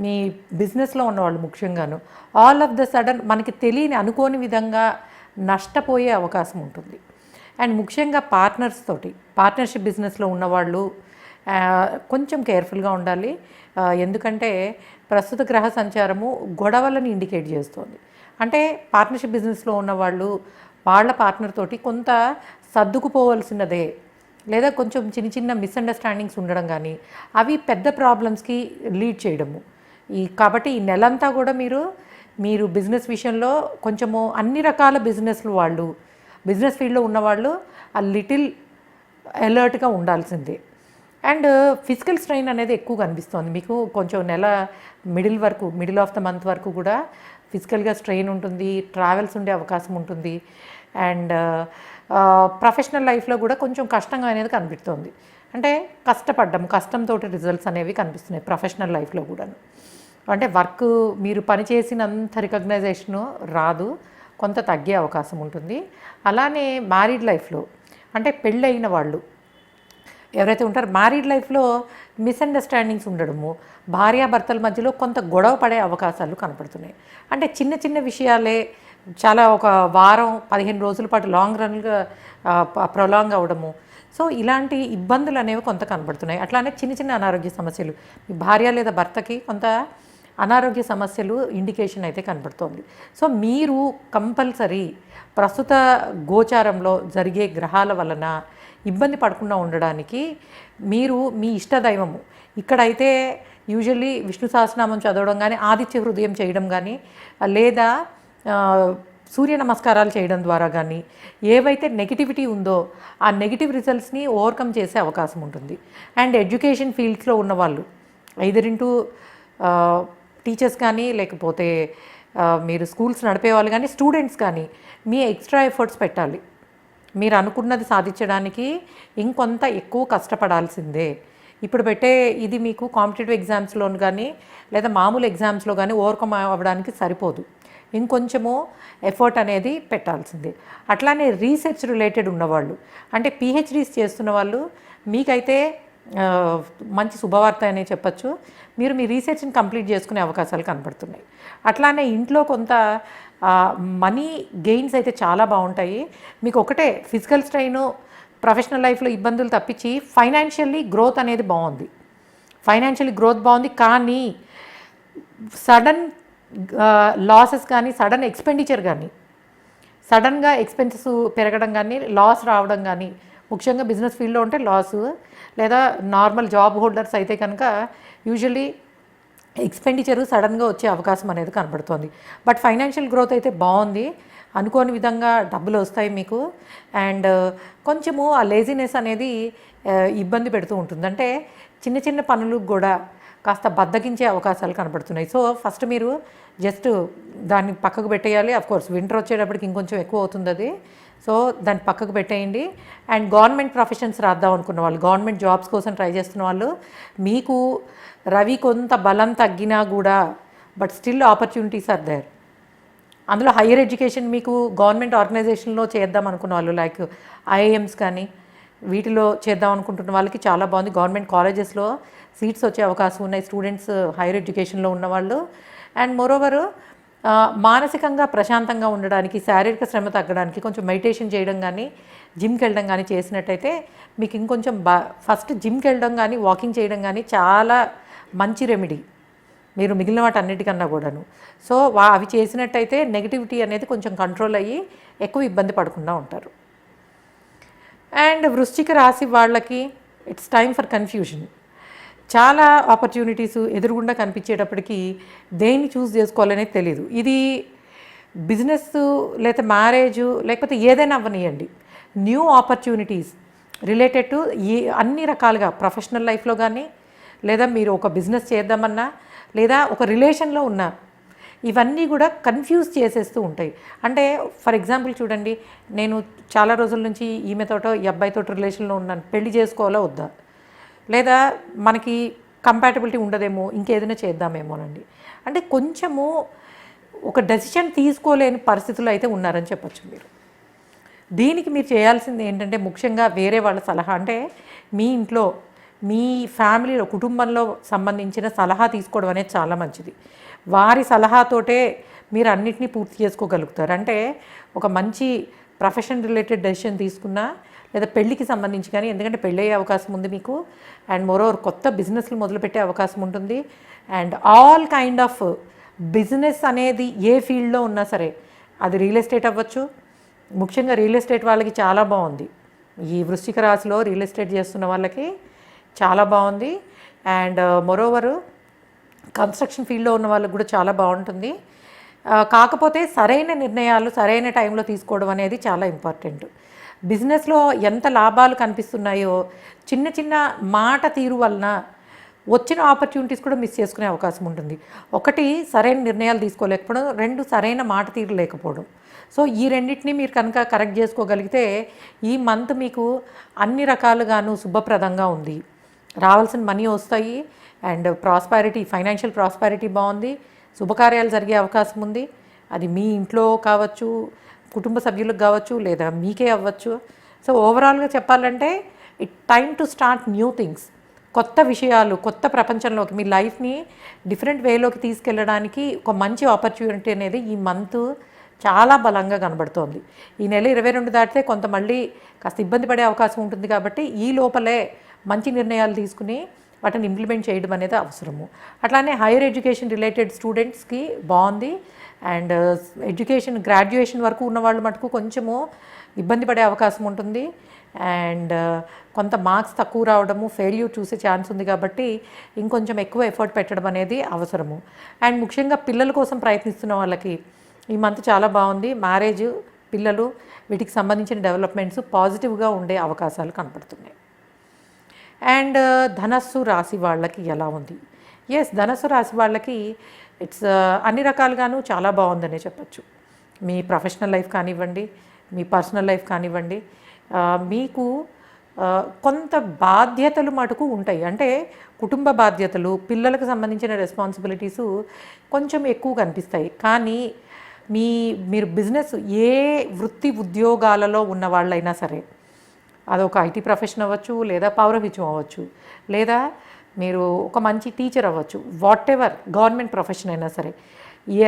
మీ బిజినెస్లో ఉన్నవాళ్ళు ముఖ్యంగాను ఆల్ ఆఫ్ ద సడన్ మనకి తెలియని అనుకోని విధంగా నష్టపోయే అవకాశం ఉంటుంది. అండ్ ముఖ్యంగా పార్ట్నర్షిప్ బిజినెస్లో ఉన్నవాళ్ళు కొంచెం కేర్ఫుల్గా ఉండాలి. ఎందుకంటే ప్రస్తుత గ్రహ సంచారము గొడవలను ఇండికేట్ చేస్తుంది. అంటే పార్ట్నర్షిప్ బిజినెస్లో ఉన్నవాళ్ళు వాళ్ళ పార్ట్నర్ తోటి కొంత సర్దుకుపోవలసినదే, లేదా కొంచెం చిన్న మిస్అండర్స్టాండింగ్స్ ఉండడం కానీ అవి పెద్ద ప్రాబ్లమ్స్కి లీడ్ చేయడము. కాబట్టి ఈ నెలంతా కూడా మీరు బిజినెస్ విషయంలో కొంచెము అన్ని రకాల బిజినెస్ ఫీల్డ్లో ఉన్నవాళ్ళు ఆ లిటిల్ అలర్ట్గా ఉండాల్సిందే. అండ్ ఫిజికల్ స్ట్రెయిన్ అనేది ఎక్కువ కనిపిస్తుంది మీకు. కొంచెం నెల మిడిల్ ఆఫ్ ద మంత్ వరకు కూడా ఫిజికల్గా స్ట్రెయిన్ ఉంటుంది, ట్రావెల్స్ ఉండే అవకాశం ఉంటుంది. అండ్ ప్రొఫెషనల్ లైఫ్లో కూడా కొంచెం కష్టంగా అనేది కనిపిస్తుంది. అంటే కష్టంతో రిజల్ట్స్ అనేవి కనిపిస్తున్నాయి ప్రొఫెషనల్ లైఫ్లో కూడా. అంటే వర్క్ మీరు పనిచేసినంత రికగ్నైజేషను రాదు, కొంత తగ్గే అవకాశం ఉంటుంది. అలానే మ్యారీడ్ లైఫ్లో అంటే పెళ్ళైన వాళ్ళు ఎవరైతే ఉంటారో మ్యారీడ్ లైఫ్లో మిస్అండర్స్టాండింగ్స్ ఉండడము, భార్యాభర్తల మధ్యలో కొంత గొడవ పడే అవకాశాలు కనపడుతున్నాయి. అంటే చిన్న చిన్న విషయాలే చాలా ఒక వారం 15 రోజుల పాటు లాంగ్ రన్గా ప్రొలాంగ్ అవ్వడము. సో ఇలాంటి ఇబ్బందులు అనేవి కొంత కనబడుతున్నాయి. అట్లానే చిన్న చిన్న అనారోగ్య సమస్యలు, మీ భార్య లేదా భర్తకి కొంత అనారోగ్య సమస్యలు ఇండికేషన్ అయితే కనబడుతోంది. సో మీరు కంపల్సరీ ప్రస్తుత గోచారంలో జరిగే గ్రహాల వలన ఇబ్బంది పడకుండా ఉండడానికి మీరు మీ ఇష్టదైవము, ఇక్కడైతే యూజువల్లీ విష్ణు సహస్రనామం చదవడం కానీ, ఆదిత్య హృదయం చేయడం కానీ, లేదా సూర్య నమస్కారాలు చేయడం ద్వారా కానీ ఏవైతే నెగిటివిటీ ఉందో ఆ నెగిటివ్ రిజల్ట్స్ని ఓవర్కమ్ చేసే అవకాశం ఉంటుంది. అండ్ ఎడ్యుకేషన్ ఫీల్డ్స్లో ఉన్నవాళ్ళు ఐదర్ ఇంటూ టీచర్స్ కానీ, లేకపోతే మీరు స్కూల్స్ నడిపే వాళ్ళు కానీ, స్టూడెంట్స్ కానీ మీ ఎక్స్ట్రా ఎఫర్ట్స్ పెట్టాలి. మీరు అనుకున్నది సాధించడానికి ఇంకొంత ఎక్కువ కష్టపడాల్సిందే. ఇప్పుడు పెట్టే ఇది మీకు కాంపిటేటివ్ ఎగ్జామ్స్లో కానీ లేదా మామూలు ఎగ్జామ్స్లో కానీ ఓవర్కమ్ అవ్వడానికి సరిపోదు, ఇంకొంచెము ఎఫర్ట్ అనేది పెట్టాల్సిందే. అట్లానే రీసెర్చ్ రిలేటెడ్ ఉన్నవాళ్ళు, అంటే పిహెచ్డీస్ చేస్తున్న వాళ్ళు, మీకైతే మంచి శుభవార్త అనే చెప్పచ్చు. మీరు మీ రీసెర్చ్ని కంప్లీట్ చేసుకునే అవకాశాలు కనపడుతున్నాయి. అట్లానే ఇంట్లో కొంత మనీ గెయిన్స్ అయితే చాలా బాగుంటాయి. మీకు ఒకటే ఫిజికల్ స్ట్రెయిన్, ప్రొఫెషనల్ లైఫ్లో ఇబ్బందులు తప్పించి ఫైనాన్షియల్లీ గ్రోత్ అనేది బాగుంది. ఫైనాన్షియల్లీ గ్రోత్ బాగుంది, కానీ సడన్ లాసెస్ కానీ, సడన్ ఎక్స్పెండిచర్ కానీ, సడన్గా ఎక్స్పెన్సెస్ పెరగడం కానీ, లాస్ రావడం కానీ, ముఖ్యంగా బిజినెస్ ఫీల్డ్లో ఉంటే లాసు, లేదా నార్మల్ జాబ్ హోల్డర్స్ అయితే కనుక యూజువల్లీ ఎక్స్పెండిచరు సడన్గా వచ్చే అవకాశం అనేది కనబడుతోంది. బట్ ఫైనాన్షియల్ గ్రోత్ అయితే బాగుంది, అనుకోని విధంగా డబ్బులు వస్తాయి మీకు. అండ్ కొంచెము ఆ లేజినెస్ అనేది ఇబ్బంది పెడుతూ ఉంటుంది. అంటే చిన్న చిన్న పనులకు కూడా కాస్త బద్దకించే అవకాశాలు కనబడుతున్నాయి. సో ఫస్ట్ మీరు జస్ట్ దాన్ని పక్కకు పెట్టేయాలి. అఫ్కోర్స్ వింటర్ వచ్చేటప్పటికి ఇంకొంచెం ఎక్కువ అవుతుంది అది, సో దాన్ని పక్కకు పెట్టేయండి. అండ్ గవర్నమెంట్ ప్రొఫెషన్స్ రాద్దాం అనుకున్న వాళ్ళు, గవర్నమెంట్ జాబ్స్ కోసం ట్రై చేస్తున్న వాళ్ళు, మీకు రవి కొంత బలం తగ్గినా కూడా but still opportunities are there. అందులో హయ్యర్ ఎడ్యుకేషన్ మీకు గవర్నమెంట్ ఆర్గనైజేషన్లో చేద్దాం అనుకున్న వాళ్ళు, లైక్ ఐఐఎమ్స్ కానీ వీటిలో చేద్దాం అనుకుంటున్న వాళ్ళకి చాలా బాగుంది. గవర్నమెంట్ కాలేజెస్లో సీట్స్ వచ్చే అవకాశం ఉన్నాయి స్టూడెంట్స్ హైయర్ ఎడ్యుకేషన్లో ఉన్నవాళ్ళు. అండ్ మోరోవర్ మానసికంగా ప్రశాంతంగా ఉండడానికి, శారీరక శ్రమ తగ్గడానికి కొంచెం మెడిటేషన్ చేయడం కానీ, జిమ్కి వెళ్ళడం కానీ చేసినట్టయితే మీకు ఇంకొంచెం ఫస్ట్ జిమ్కి వెళ్ళడం కానీ, వాకింగ్ చేయడం కానీ చాలా మంచి రెమెడీ మీరు మిగిలిన వాటి అన్నిటికన్నా కూడాను. సో అవి చేసినట్టయితే నెగిటివిటీ అనేది కొంచెం కంట్రోల్ అయ్యి ఎక్కువ ఇబ్బంది పడకుండా ఉంటారు. అండ్ వృశ్చిక రాశి వాళ్ళకి ఇట్స్ టైమ్ ఫర్ కన్ఫ్యూజన్. చాలా ఆపర్చునిటీస్ ఎదురుగుండా కనిపించేటప్పటికి దేన్ని చూస్ చేసుకోవాలనేది తెలీదు. ఇది బిజినెస్ లేకపోతే మ్యారేజ్ లేకపోతే ఏదైనా అవ్వనియండి, న్యూ ఆపర్చునిటీస్ రిలేటెడ్ టు అన్ని రకాలుగా ప్రొఫెషనల్ లైఫ్లో కానీ, లేదా మీరు ఒక బిజినెస్ చేద్దామన్నా, లేదా ఒక రిలేషన్లో ఉన్నా, ఇవన్నీ కూడా కన్ఫ్యూజ్ చేసేస్తూ ఉంటాయి. అంటే ఫర్ ఎగ్జాంపుల్ చూడండి, నేను చాలా రోజుల నుంచి ఈమెతోటో ఈ అబ్బాయితోటో రిలేషన్లో ఉన్నాను, పెళ్లి చేసుకోవాలా వద్దా, లేదా మనకి కంపాటబిలిటీ ఉండదేమో, ఇంకేదైనా చేద్దామేమోనండి. అంటే కొంచెము ఒక డెసిషన్ తీసుకోలేని పరిస్థితుల్లో అయితే ఉన్నారని చెప్పచ్చు మీరు. దీనికి మీరు చేయాల్సింది ఏంటంటే ముఖ్యంగా వేరే వాళ్ళ సలహా, అంటే మీ ఇంట్లో మీ ఫ్యామిలీలో కుటుంబంలో సంబంధించిన సలహా తీసుకోవడం అనేది చాలా మంచిది. వారి సలహాతోటే మీరు అన్నిటినీ పూర్తి చేసుకోగలుగుతారు. అంటే ఒక మంచి ప్రొఫెషన్ రిలేటెడ్ డెసిషన్ తీసుకున్నా, లేదా పెళ్ళికి సంబంధించి కానీ, ఎందుకంటే పెళ్ళి అయ్యే అవకాశం ఉంది మీకు. అండ్ మోరోవర్ కొత్త బిజినెస్లు మొదలుపెట్టే అవకాశం ఉంటుంది. And all kind of business అనేది ఏ ఫీల్డ్లో ఉన్నా సరే, అది రియల్ ఎస్టేట్ అవ్వచ్చు. ముఖ్యంగా రియల్ ఎస్టేట్ వాళ్ళకి చాలా బాగుంది. ఈ వృశ్చిక రాశిలో రియల్ ఎస్టేట్ చేస్తున్న వాళ్ళకి చాలా బాగుంది. అండ్ మోరోవర్ కన్స్ట్రక్షన్ ఫీల్డ్లో ఉన్న వాళ్ళకి కూడా చాలా బాగుంటుంది. కాకపోతే సరైన నిర్ణయాలు సరైన టైంలో తీసుకోవడం అనేది చాలా ఇంపార్టెంట్. బిజినెస్లో ఎంత లాభాలు కనిపిస్తున్నాయో చిన్న చిన్న మాట తీరు వలన వచ్చిన ఆపర్చునిటీస్ కూడా మిస్ చేసుకునే అవకాశం ఉంటుంది. ఒకటి సరైన నిర్ణయాలు తీసుకోలేకపోవడం, రెండు సరైన మాట తీరు లేకపోవడం. సో ఈ రెండింటినీ మీరు కనుక కరెక్ట్ చేసుకోగలిగితే ఈ మంత్ మీకు అన్ని రకాలుగాను శుభప్రదంగా ఉంది. రావాల్సిన మనీ వస్తాయి. అండ్ ప్రాస్పారిటీ, ఫైనాన్షియల్ ప్రాస్పారిటీ బాగుంది. శుభకార్యాలు జరిగే అవకాశం ఉంది. అది మీ ఇంట్లో కావచ్చు, కుటుంబ సభ్యులకు కావచ్చు, లేదా మీకే అవ్వచ్చు. సో ఓవరాల్గా చెప్పాలంటే it time to start new things. కొత్త విషయాలు, కొత్త ప్రపంచంలోకి మీ లైఫ్ని డిఫరెంట్ వేలోకి తీసుకెళ్ళడానికి ఒక మంచి ఆపర్చునిటీ అనేది ఈ మంత్ చాలా బలంగా కనబడుతోంది. ఈ నెల 22 దాటితే కొంత మళ్ళీ కాస్త ఇబ్బంది పడే అవకాశం ఉంటుంది కాబట్టి ఈ లోపలే మంచి నిర్ణయాలు తీసుకుని వాటిని ఇంప్లిమెంట్ చేయడం అనేది అవసరము. అట్లానే హైయర్ ఎడ్యుకేషన్ రిలేటెడ్ స్టూడెంట్స్కి బాగుంది. అండ్ ఎడ్యుకేషన్ గ్రాడ్యుయేషన్ వరకు ఉన్న వాళ్ళు మటుకు కొంచెము ఇబ్బంది పడే అవకాశం ఉంటుంది. అండ్ కొంత మార్క్స్ తక్కువ రావడము, ఫెయిల్యూర్ చూసే ఛాన్స్ ఉంది కాబట్టి ఇంకొంచెం ఎక్కువ ఎఫర్ట్ పెట్టడం అనేది అవసరము. అండ్ ముఖ్యంగా పిల్లల కోసం ప్రయత్నిస్తున్న వాళ్ళకి ఈ మంత్ చాలా బాగుంది. మ్యారేజ్, పిల్లలు, వీటికి సంబంధించిన డెవలప్మెంట్స్ పాజిటివ్గా ఉండే అవకాశాలు కనపడుతున్నాయి. అండ్ ధనస్సు రాశి వాళ్ళకి ఎలా ఉంది? ఎస్, ధనస్సు రాశి వాళ్ళకి ఇట్స్ అన్ని రకాలుగాను చాలా బాగుందనే చెప్పచ్చు. మీ ప్రొఫెషనల్ లైఫ్ కానివ్వండి, మీ పర్సనల్ లైఫ్ కానివ్వండి, మీకు కొంత బాధ్యతలు మటుకు ఉంటాయి. అంటే కుటుంబ బాధ్యతలు, పిల్లలకు సంబంధించిన రెస్పాన్సిబిలిటీసు కొంచెం ఎక్కువ కనిపిస్తాయి. కానీ మీరు బిజినెస్ ఏ వృత్తి ఉద్యోగాలలో ఉన్న వాళ్ళైనా సరే, అదొక ఐటీ ప్రొఫెషన్ అవ్వచ్చు, లేదా పౌరహిత్యం అవ్వచ్చు, లేదా మీరు ఒక మంచి టీచర్ అవ్వచ్చు, వాట్ ఎవర్ గవర్నమెంట్ ప్రొఫెషన్ అయినా సరే,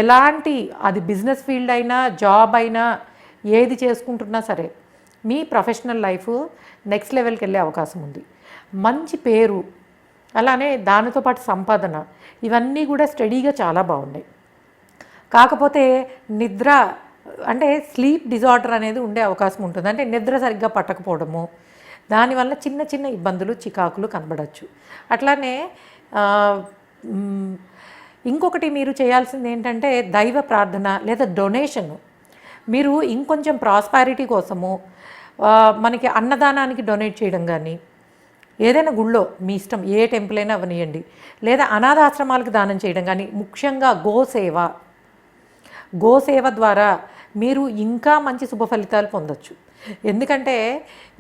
ఎలాంటి అది బిజినెస్ ఫీల్డ్ అయినా జాబ్ అయినా ఏది చేసుకుంటున్నా సరే మీ ప్రొఫెషనల్ లైఫ్ నెక్స్ట్ లెవెల్కి వెళ్ళే అవకాశం ఉంది. మంచి పేరు, అలానే దానితో పాటు సంపాదన, ఇవన్నీ కూడా స్టడీగా చాలా బాగున్నాయి. కాకపోతే నిద్ర అంటే స్లీప్ డిజార్డర్ అనేది ఉండే అవకాశం ఉంటుంది. అంటే నిద్ర సరిగ్గా పట్టకపోవడము, దానివల్ల చిన్న చిన్న ఇబ్బందులు, చికాకులు కనబడవచ్చు. అట్లానే ఇంకొకటి మీరు చేయాల్సింది ఏంటంటే దైవ ప్రార్థన లేదా డొనేషను. మీరు ఇంకొంచెం ప్రాస్పారిటీ కోసము మనకి అన్నదానానికి డొనేట్ చేయడం కానీ, ఏదైనా గుళ్ళో మీ ఇష్టం ఏ టెంపుల్ అయినా అవనియండి, లేదా అనాథాశ్రమాలకు దానం చేయడం కానీ, ముఖ్యంగా గోసేవ ద్వారా మీరు ఇంకా మంచి శుభ ఫలితాలు పొందొచ్చు. ఎందుకంటే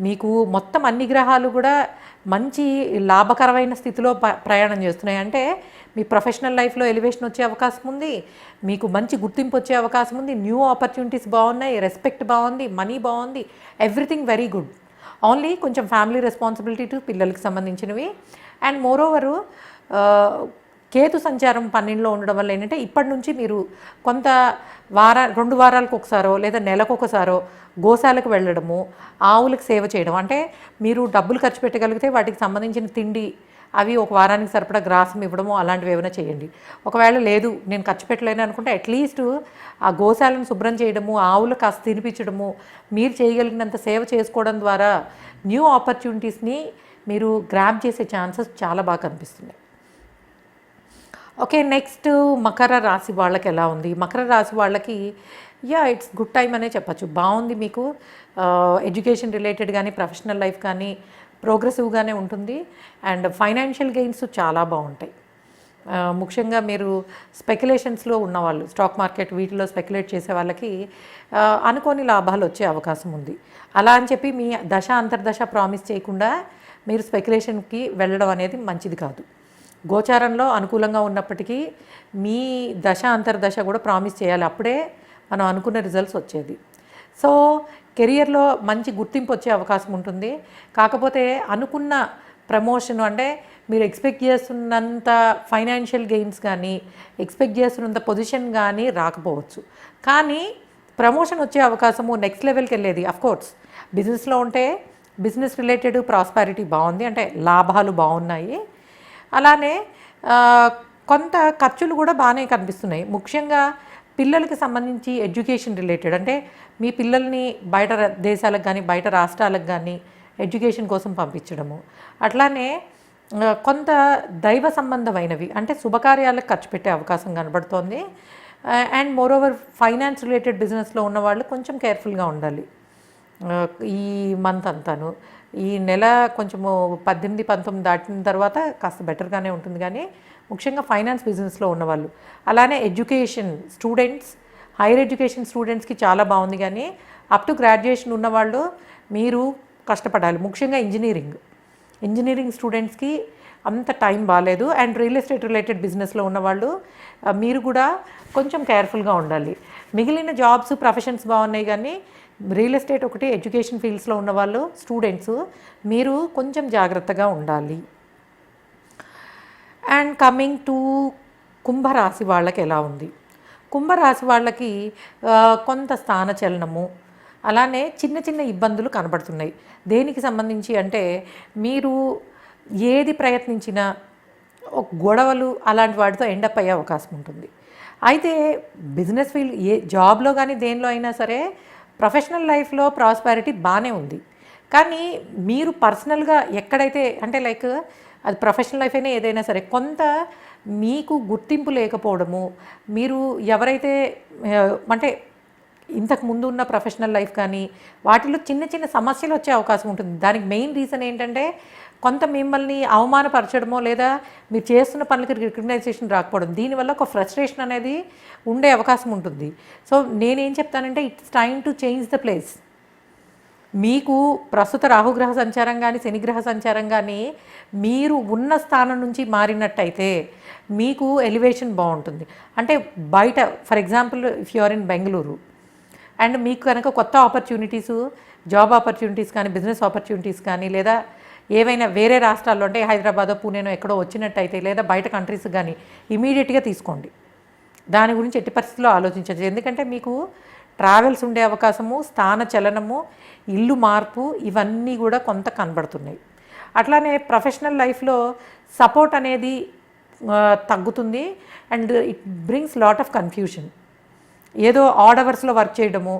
మీకు మొత్తం అన్ని గ్రహాలు కూడా మంచి లాభకరమైన స్థితిలో ప్రయాణం చేస్తున్నాయి. అంటే మీ ప్రొఫెషనల్ లైఫ్లో ఎలివేషన్ వచ్చే అవకాశం ఉంది, మీకు మంచి గుర్తింపు వచ్చే అవకాశం ఉంది, న్యూ ఆపర్చునిటీస్ బాగున్నాయి, రెస్పెక్ట్ బాగుంది, మనీ బాగుంది, ఎవ్రీథింగ్ వెరీ గుడ్. ఓన్లీ కొంచెం ఫ్యామిలీ రెస్పాన్సిబిలిటీ టు పిల్లలకి సంబంధించినవి. అండ్ మోరోవరు కేతు సంచారం 12లో ఉండడం వల్ల ఏంటంటే ఇప్పటి నుంచి మీరు కొంత 2 వారాలకు ఒకసారో లేదా నెలకు ఒకసారో గోశాలకు వెళ్ళడము, ఆవులకు సేవ చేయడం. అంటే మీరు డబ్బులు ఖర్చు పెట్టగలిగితే వాటికి సంబంధించిన తిండి అవి ఒక వారానికి సరిపడా గ్రాసం ఇవ్వడము, అలాంటివి ఏమైనా చేయండి. ఒకవేళ లేదు నేను ఖర్చు పెట్టలేను అనుకుంటే అట్లీస్ట్ ఆ గోశాలను శుభ్రం చేయడము, ఆవులు కాస్త తినిపించడము, మీరు చేయగలిగినంత సేవ చేసుకోవడం ద్వారా న్యూ ఆపర్చునిటీస్ని మీరు గ్రాబ్ చేసే ఛాన్సెస్ చాలా బాగా కనిపిస్తున్నాయి. ఓకే, నెక్స్ట్ మకర రాశి వాళ్ళకి ఎలా ఉంది? మకర రాశి వాళ్ళకి ఇట్స్ గుడ్ టైం అనే చెప్పచ్చు. బాగుంది. మీకు ఎడ్యుకేషన్ రిలేటెడ్ కానీ ప్రొఫెషనల్ లైఫ్ కానీ ప్రోగ్రెసివ్గానే ఉంటుంది. అండ్ ఫైనాన్షియల్ గెయిన్స్ చాలా బాగుంటాయి. ముఖ్యంగా మీరు స్పెక్యులేషన్స్లో ఉన్నవాళ్ళు, స్టాక్ మార్కెట్ వీటిలో స్పెక్యులేట్ చేసే వాళ్ళకి అనుకోని లాభాలు వచ్చే అవకాశం ఉంది. అలా అని చెప్పి మీ దశ అంతర్దశ ప్రామిస్ చేయకుండా మీరు స్పెక్యులేషన్కి వెళ్ళడం అనేది మంచిది కాదు. గోచారంలో అనుకూలంగా ఉన్నప్పటికీ మీ దశ అంతర్దశ కూడా ప్రామిస్ చేయాలి, అప్పుడే మనం అనుకున్న రిజల్ట్స్ వచ్చేది. సో కెరియర్లో మంచి గుర్తింపు వచ్చే అవకాశం ఉంటుంది. కాకపోతే అనుకున్న ప్రమోషన్ అంటే మీరు ఎక్స్పెక్ట్ చేస్తున్నంత ఫైనాన్షియల్ గెయిన్స్ కానీ ఎక్స్పెక్ట్ చేస్తున్నంత పొజిషన్ కానీ రాకపోవచ్చు. కానీ ప్రమోషన్ వచ్చే అవకాశము నెక్స్ట్ లెవెల్కి వెళ్ళేది. అఫ్కోర్స్ బిజినెస్లో ఉంటే బిజినెస్ రిలేటెడ్ ప్రాస్పారిటీ బాగుంది, అంటే లాభాలు బాగున్నాయి. అలానే కొంత ఖర్చులు కూడా బాగానే కనిపిస్తున్నాయి. ముఖ్యంగా పిల్లలకి సంబంధించి ఎడ్యుకేషన్ రిలేటెడ్, అంటే మీ పిల్లల్ని బయట దేశాలకు కానీ బయట రాష్ట్రాలకు కానీ ఎడ్యుకేషన్ కోసం పంపించడము, అట్లానే కొంత దైవ సంబంధమైనవి అంటే శుభకార్యాలకు ఖర్చు పెట్టే అవకాశం కనబడుతోంది. అండ్ మోరోవర్ ఫైనాన్స్ రిలేటెడ్ బిజినెస్లో ఉన్న వాళ్ళు కొంచెం కేర్ఫుల్గా ఉండాలి ఈ మంత్ అంతాను. ఈ నెల కొంచెము 18, 19 దాటిన తర్వాత కాస్త బెటర్గానే ఉంటుంది. కానీ ముఖ్యంగా ఫైనాన్స్ బిజినెస్లో ఉన్నవాళ్ళు, అలానే ఎడ్యుకేషన్ స్టూడెంట్స్, హైయర్ ఎడ్యుకేషన్ స్టూడెంట్స్కి చాలా బాగుంది. కానీ అప్ టు గ్రాడ్యుయేషన్ ఉన్నవాళ్ళు మీరు కష్టపడాలి. ముఖ్యంగా ఇంజనీరింగ్ స్టూడెంట్స్కి అంత టైం బాగాలేదు. అండ్ రియల్ ఎస్టేట్ రిలేటెడ్ బిజినెస్లో ఉన్నవాళ్ళు మీరు కూడా కొంచెం కేర్ఫుల్గా ఉండాలి. మిగిలిన జాబ్స్ ప్రొఫెషన్స్ బాగున్నాయి, కానీ రియల్ ఎస్టేట్ ఒకటి, ఎడ్యుకేషన్ ఫీల్డ్స్లో ఉన్న వాళ్ళు స్టూడెంట్స్ మీరు కొంచెం జాగ్రత్తగా ఉండాలి. అండ్ కమింగ్ టు కుంభరాశి వాళ్ళకి ఎలా ఉంది? కుంభరాశి వాళ్ళకి కొంత స్థానచలనము, అలానే చిన్న చిన్న ఇబ్బందులు కనబడుతున్నాయి. దేనికి సంబంధించి అంటే మీరు ఏది ప్రయత్నించినా గొడవలు అలాంటి వాటితో ఎండప్ అయ్యే అవకాశం ఉంటుంది. అయితే బిజినెస్ ఫీల్డ్ ఏ జాబ్లో కానీ దేనిలో అయినా సరే ప్రొఫెషనల్ లైఫ్లో ప్రాస్పారిటీ బాగానే ఉంది. కానీ మీరు పర్సనల్గా ఎక్కడైతే అంటే లైక్ అది ప్రొఫెషనల్ లైఫ్ అయినా ఏదైనా సరే కొంత మీకు గుర్తింపు లేకపోవడము, మీరు ఎవరైతే అంటే ఇంతకు ముందు ఉన్న ప్రొఫెషనల్ లైఫ్ కానీ వాటిలో చిన్న చిన్న సమస్యలు వచ్చే అవకాశం ఉంటుంది. దానికి మెయిన్ రీజన్ ఏంటంటే కొంత మిమ్మల్ని అవమానపరచడమో లేదా మీరు చేస్తున్న పనులకి రికగ్నైజేషన్ రాకపోవడం, దీనివల్ల ఒక ఫ్రస్ట్రేషన్ అనేది ఉండే అవకాశం ఉంటుంది. సో నేనేం చెప్తానంటే it's time to change the place. మీకు ప్రస్తుత రాహుగ్రహ సంచారం కానీ శనిగ్రహ సంచారం కానీ మీరు ఉన్న స్థానం నుంచి మారినట్టయితే మీకు ఎలివేషన్ బాగుంటుంది. అంటే బయట for example if you are in Bengaluru and మీకు కనుక కొత్త ఆపర్చునిటీసు, జాబ్ ఆపర్చునిటీస్ కానీ బిజినెస్ ఆపర్చునిటీస్ కానీ లేదా ఏవైనా వేరే రాష్ట్రాల్లో అంటే హైదరాబాదో పూణేనో ఎక్కడో వచ్చినట్టయితే లేదా బయట కంట్రీస్ కానీ ఇమీడియట్గా తీసుకోండి. దాని గురించి ఎట్టి పరిస్థితుల్లో ఆలోచించచ్చు. ఎందుకంటే మీకు ట్రావెల్స్ ఉండే అవకాశము, స్థాన చలనము, ఇల్లు మార్పు ఇవన్నీ కూడా కొంత కనబడుతున్నాయి. అట్లానే ప్రొఫెషనల్ లైఫ్లో సపోర్ట్ అనేది తగ్గుతుంది and it brings lot of confusion. ఏదో ఆడ్ అవర్స్లో వర్క్ చేయడము,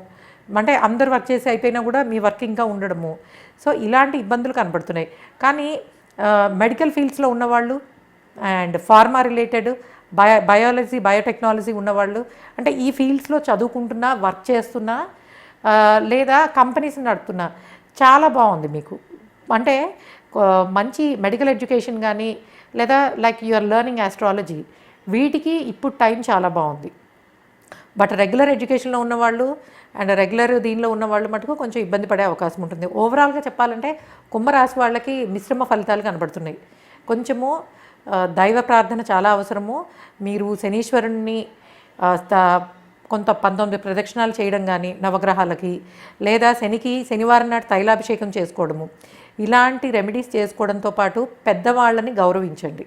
అంటే అందరు వర్క్ చేసి అయిపోయినా కూడా మీ వర్క్ ఇంకా ఉండడము. సో ఇలాంటి ఇబ్బందులు కనబడుతున్నాయి. కానీ మెడికల్ ఫీల్డ్స్లో ఉన్నవాళ్ళు and pharma related biology biotechnology ఉన్నవాళ్ళు అంటే ఈ ఫీల్డ్స్లో చదువుకుంటున్నా, వర్క్ చేస్తున్నా లేదా కంపెనీస్ నడుపుతున్నా చాలా బాగుంది మీకు. అంటే మంచి మెడికల్ ఎడ్యుకేషన్ కానీ లేదా like you are learning astrology, వీటికి ఇప్పుడు టైం చాలా బాగుంది. బట్ రెగ్యులర్ ఎడ్యుకేషన్లో ఉన్నవాళ్ళు అండ్ రెగ్యులర్ దీనిలో ఉన్నవాళ్ళు మటుకు కొంచెం ఇబ్బంది పడే అవకాశం ఉంటుంది. ఓవరాల్గా చెప్పాలంటే కుంభరాశి వాళ్ళకి మిశ్రమ ఫలితాలు కనబడుతున్నాయి. కొంచెము దైవ ప్రార్థన చాలా అవసరము. మీరు శనీశ్వరుణ్ణి కొంత 19 ప్రదక్షిణాలు చేయడం కానీ నవగ్రహాలకి, లేదా శనివారం నాటి తైలాభిషేకం చేసుకోవడము, ఇలాంటి రెమెడీస్ చేసుకోవడంతో పాటు పెద్దవాళ్ళని గౌరవించండి.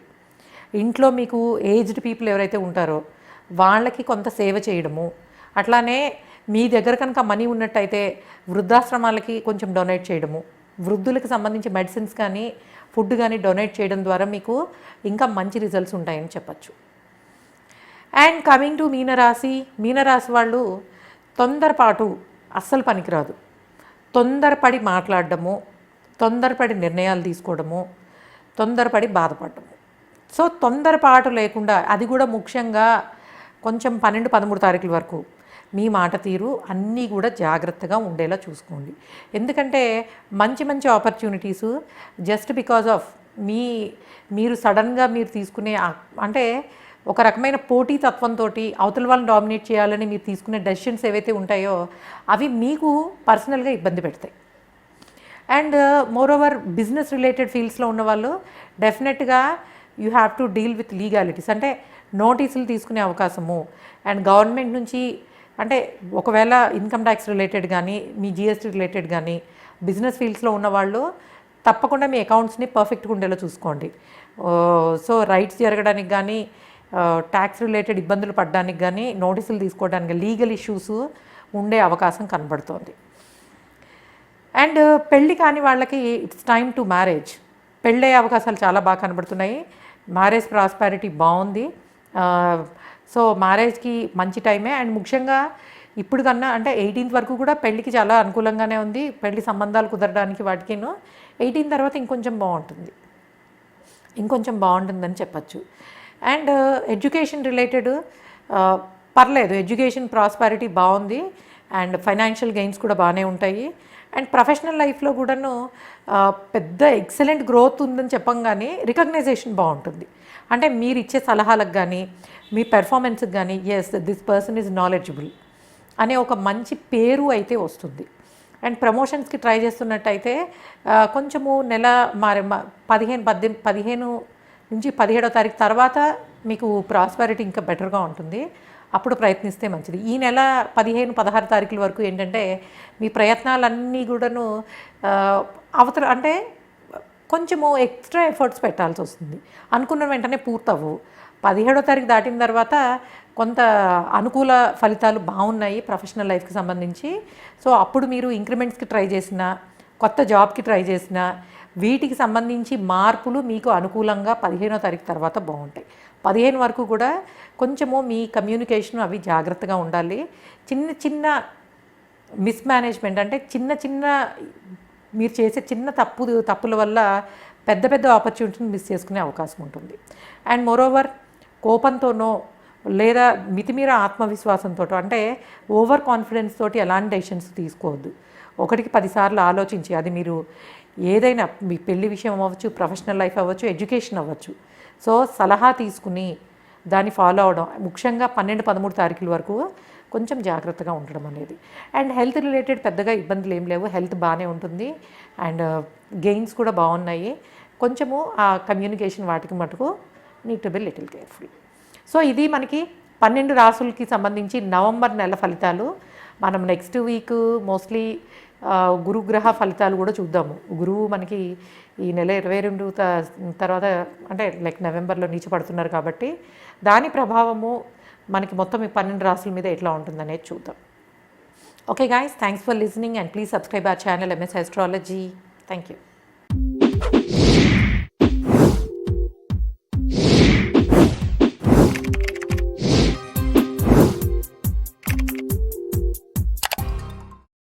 ఇంట్లో మీకు ఏజ్డ్ పీపుల్ ఎవరైతే ఉంటారో వాళ్ళకి కొంత సేవ చేయడము, అట్లానే మీ దగ్గర కనుక మనీ ఉన్నట్టయితే వృద్ధాశ్రమాలకి కొంచెం డొనేట్ చేయడము, వృద్ధులకు సంబంధించి మెడిసిన్స్ కానీ ఫుడ్ కానీ డొనేట్ చేయడం ద్వారా మీకు ఇంకా మంచి రిజల్ట్స్ ఉంటాయని చెప్పచ్చు. అండ్ కమింగ్ టు మీనరాశి వాళ్ళు తొందరపాటు అస్సలు పనికిరాదు. తొందరపడి మాట్లాడడము, తొందరపడి నిర్ణయాలు తీసుకోవడము, తొందరపడి బాధపడము. సో తొందరపాటు లేకుండా, అది కూడా ముఖ్యంగా కొంచెం 12-13 తారీఖుల వరకు మీ మాట తీరు అన్నీ కూడా జాగ్రత్తగా ఉండేలా చూసుకోండి. ఎందుకంటే మంచి ఆపర్చునిటీసు జస్ట్ బికాజ్ ఆఫ్ మీరు సడన్గా మీరు తీసుకునే అంటే ఒక రకమైన పోటీతత్వంతో అవతల వాళ్ళని డామినేట్ చేయాలని మీరు తీసుకునే డెసిషన్స్ ఏవైతే ఉంటాయో అవి మీకు పర్సనల్గా ఇబ్బంది పెడతాయి. అండ్ మోరోవర్ బిజినెస్ రిలేటెడ్ ఫీల్డ్స్లో ఉన్నవాళ్ళు డెఫినెట్గా you have to deal with legalities, అంటే నోటీసులు తీసుకునే అవకాశము అండ్ గవర్నమెంట్ నుంచి అంటే ఒకవేళ ఇన్కమ్ ట్యాక్స్ రిలేటెడ్ కానీ మీ జిఎస్టీ రిలేటెడ్ కానీ బిజినెస్ ఫీల్డ్స్లో ఉన్నవాళ్ళు తప్పకుండా మీ అకౌంట్స్ని పర్ఫెక్ట్గా ఉండేలా చూసుకోండి. సో రైట్స్ జరగడానికి కానీ ట్యాక్స్ రిలేటెడ్ ఇబ్బందులు పడడానికి కానీ నోటీసులు తీసుకోవడానికి లీగల్ ఇష్యూస్ ఉండే అవకాశం కనబడుతోంది. అండ్ పెళ్ళి కాని వాళ్ళకి ఇట్స్ టైమ్ టు మ్యారేజ్, పెళ్ళే అవకాశాలు చాలా బాగా కనబడుతున్నాయి. మ్యారేజ్ ప్రాస్పారిటీ బాగుంది. సో మ్యారేజ్కి మంచి టైమే. అండ్ ముఖ్యంగా ఇప్పుడు కన్నా అంటే 18th వరకు కూడా పెళ్ళికి చాలా అనుకూలంగానే ఉంది. పెళ్లి సంబంధాలు కుదరడానికి వాటికిను 18 తర్వాత ఇంకొంచెం బాగుంటుందని చెప్పచ్చు. అండ్ ఎడ్యుకేషన్ రిలేటెడ్ పర్లేదు, ఎడ్యుకేషన్ ప్రాస్పారిటీ బాగుంది అండ్ ఫైనాన్షియల్ గెయిన్స్ కూడా బాగానే ఉంటాయి. అండ్ ప్రొఫెషనల్ లైఫ్లో కూడాను పెద్ద ఎక్సలెంట్ గ్రోత్ ఉందని చెప్పంగానే రికగ్నైజేషన్ బాగుంటుంది. అంటే మీరు ఇచ్చే సలహాలకు కానీ మీ పెర్ఫార్మెన్స్కి కానీ as this person is knowledgeable అనే ఒక మంచి పేరు అయితే వస్తుంది. అండ్ ప్రమోషన్స్కి ట్రై చేస్తున్నట్టయితే కొంచెము నెల 15 నుంచి 17వ తారీఖు తర్వాత మీకు ప్రాస్పారిటీ ఇంకా బెటర్గా ఉంటుంది. అప్పుడు ప్రయత్నిస్తే మంచిది. ఈ నెల 15-16 తారీఖుల వరకు ఏంటంటే మీ ప్రయత్నాలన్నీ కూడాను అవతల అంటే కొంచెము ఎక్స్ట్రా ఎఫర్ట్స్ పెట్టాల్సి వస్తుంది. అనుకున్న వెంటనే పూర్తవు. 17వ తారీఖు దాటిన తర్వాత కొంత అనుకూల ఫలితాలు బాగున్నాయి ప్రొఫెషనల్ లైఫ్కి సంబంధించి. సో అప్పుడు మీరు ఇంక్రిమెంట్స్కి ట్రై చేసిన, కొత్త జాబ్కి ట్రై చేసిన, వీటికి సంబంధించి మార్పులు మీకు అనుకూలంగా 15వ తారీఖు తర్వాత బాగుంటాయి. 15 వరకు కూడా కొంచెము మీ కమ్యూనికేషన్ అవి జాగ్రత్తగా ఉండాలి. చిన్న చిన్న మిస్మేనేజ్మెంట్ అంటే చిన్న చిన్న మీరు చేసే చిన్న తప్పుల వల్ల పెద్ద పెద్ద ఆపర్చునిటీని మిస్ చేసుకునే అవకాశం ఉంటుంది. అండ్ మోరోవర్ కోపంతోనో లేదా మితిమీర ఆత్మవిశ్వాసంతో అంటే ఓవర్ కాన్ఫిడెన్స్ తోటి ఎలాంటి డెసిషన్స్ తీసుకోవద్దు. 1కి 10 సార్లు ఆలోచించి, అది మీరు ఏదైనా మీ పెళ్లి విషయం అవ్వచ్చు, ప్రొఫెషనల్ లైఫ్ అవ్వచ్చు, ఎడ్యుకేషన్ అవ్వచ్చు, సో సలహా తీసుకుని దాన్ని ఫాలో అవడం, ముఖ్యంగా 12-13 తారీఖుల వరకు కొంచెం జాగ్రత్తగా ఉండడం అనేది. అండ్ హెల్త్ రిలేటెడ్ పెద్దగా ఇబ్బందులు ఏం లేవు, హెల్త్ బాగానే ఉంటుంది. అండ్ గెయిన్స్ కూడా బాగున్నాయి. కొంచెము ఆ కమ్యూనికేషన్ వాటికి మటుకు need to be little careful. So ఇది మనకి 12 రాసులకి సంబంధించి నవంబర్ నెల ఫలితాలు. మనం నెక్స్ట్ వీక్ మోస్ట్లీ గురుగ్రహ ఫలితాలు కూడా చూద్దాము. గురువు మనకి ఈ నెల 22 తర్వాత అంటే లైక్ నవంబర్లో నీచ పడుతున్నారు కాబట్టి దాని ప్రభావము మనకి మొత్తం ఈ 12 రాసుల మీద ఎట్లా ఉంటుందనేది చూద్దాం. Okay guys, thanks for listening and please subscribe our channel MS Astrology. Thank you.